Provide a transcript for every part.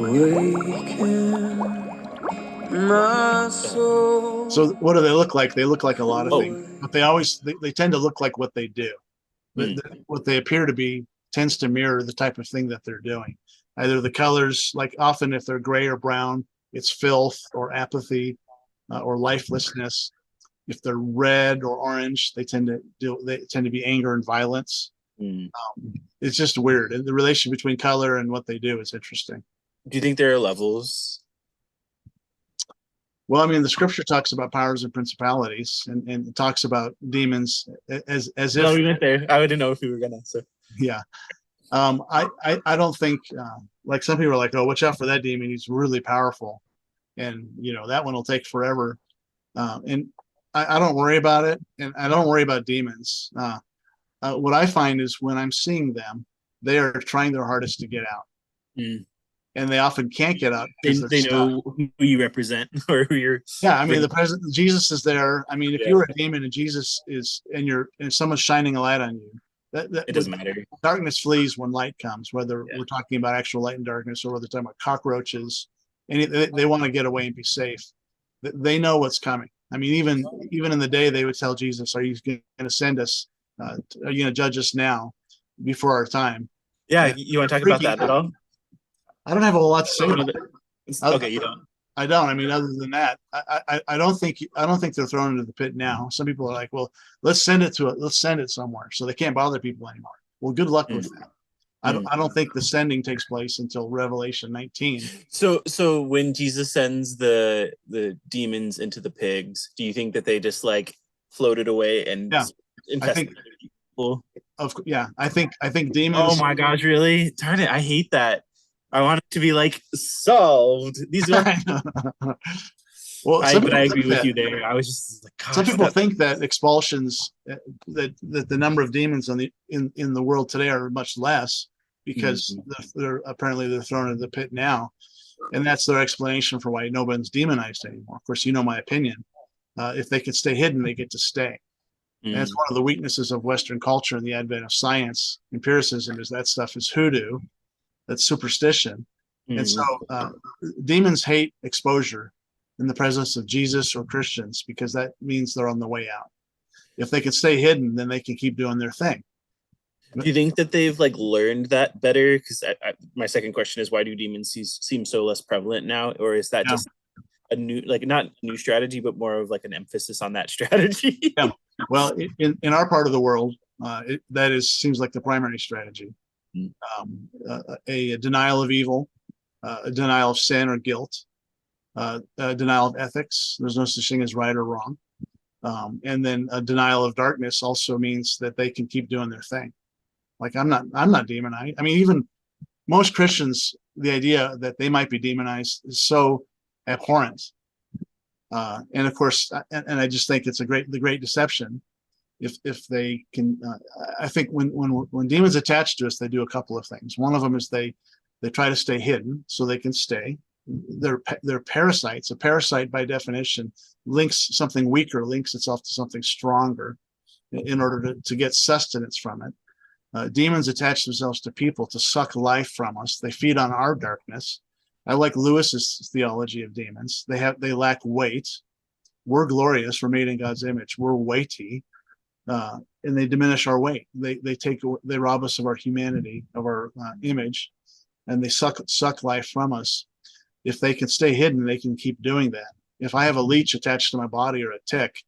Awaken my soul. So what do they look like? They look like a lot of Oh, things, but they tend to look like what they do. hmm. What they appear to be tends to mirror the type of thing that they're doing. Either the colors, like often if they're gray or brown, it's filth or apathy or lifelessness. If they're red or orange, they tend to be anger and violence. Hmm. It's just weird. And the relation between color and what they do is interesting. Do you think there are levels? Well, I mean, the scripture talks about powers and principalities, and it talks about demons as No, if, we went there. I didn't know if we were gonna. So yeah. I don't think like some people are like, oh, watch out for that demon. He's really powerful, and that one will take forever. And I don't worry about it, and I don't worry about demons. What I find is when I'm seeing them, they are trying their hardest to get out, hmm. and they often can't get out they because they're they stuck. know who you represent or who you're Yeah, I mean, the bringing. president, Jesus is there. I mean, if Yeah, you're a demon and Jesus is, and someone's shining a light on you, that it doesn't matter. darkness flees when light comes. Whether Yeah. we're talking about actual light and darkness, or whether they're talking about cockroaches, and they want to get away and be safe. They know what's coming. I mean, even in the day, they would tell Jesus, "Are you going to send us? Are you going to judge us now, before our time?" Yeah, And you want to they're talk about freaking that at out. all? I don't have a whole lot to say One about of the, it. okay, you don't. I don't. I mean, other than that, I don't think they're thrown into the pit now. Some people are like, well, let's send it somewhere so they can't bother people anymore. Well, good luck with Mm, that. mm. I don't think the sending takes place until Revelation 19. So when Jesus sends the demons into the pigs, do you think that they just like floated away and Yeah, I infested think people? I think Oh demons. my gosh, really? Darn it, I hate that. I want it to be like solved. These are Well, I but I agree with you there. I was just like, some gosh, people that think that expulsions, that the number of demons in the world today are much less because mm, they're thrown into the pit now, and that's their explanation for why no one's demonized anymore. Of course, my opinion. If they can stay hidden, they get to stay. And it's mm, one of the weaknesses of Western culture and the advent of science, empiricism, is that stuff is hoodoo, that's superstition. And so mm. demons hate exposure in the presence of Jesus or Christians because that means they're on the way out. If they can stay hidden, then they can keep doing their thing. Do you think that they've like learned that better? Because my second question is, why do demons seem so less prevalent now, or is that Yeah. just a new, like not new strategy, but more of like an emphasis on that strategy? Yeah. Well, in our part of the world, that is seems like the primary strategy. A denial of evil, a denial of sin or guilt, a denial of ethics. There's no such thing as right or wrong. And then a denial of darkness also means that they can keep doing their thing. Like I'm not demonized. I mean, even most Christians, the idea that they might be demonized is so abhorrent. And of course, and I just think it's the great deception. If they can, I think when demons attach to us, they do a couple of things. One of them is they try to stay hidden so they can stay. They're parasites. A parasite, by definition, links something weaker, links itself to something stronger in order to get sustenance from it. Demons attach themselves to people to suck life from us. They feed on our darkness. I like Lewis's theology of demons. They lack weight. We're glorious. We're made in God's image. We're weighty, and they diminish our weight. They rob us of our humanity, of our image, and they suck life from us. If they can stay hidden, they can keep doing that. If I have a leech attached to my body or a tick,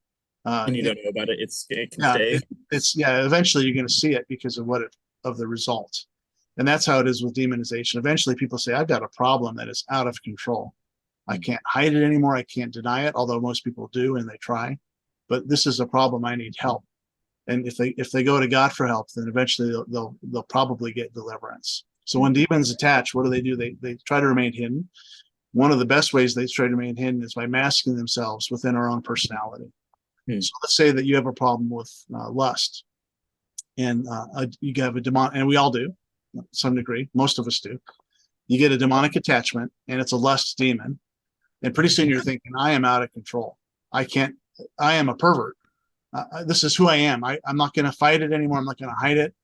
And you don't know about it, it can yeah, stay. it's yeah. Eventually, you're going to see it because of the result, and that's how it is with demonization. Eventually, people say, "I've got a problem that is out of control. I can't hide it anymore. I can't deny it." Although most people do, and they try, but this is a problem. I need help. And if they go to God for help, then eventually they'll probably get deliverance. So when demons attach, what do? They try to remain hidden. One of the best ways they try to remain hidden is by masking themselves within our own personality. Hmm. So let's say that you have a problem with lust, and you have a demon, and we all do, to some degree. Most of us do. You get a demonic attachment, and it's a lust demon, and pretty soon you're thinking, "I am out of control. I can't. I am a pervert. This is who I am. I'm not going to fight it anymore. I'm not going to hide it.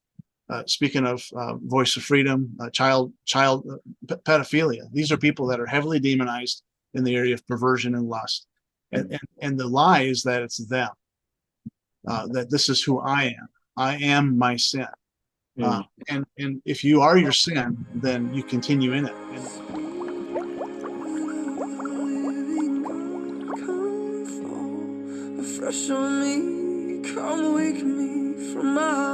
Speaking of voice of freedom, child pedophilia. These are people that are heavily demonized in the area of perversion and lust. And the lie is that it's them, that this is who I am. I am my sin. And if you are your sin, then you continue in it. Fresh on me, come wake me from my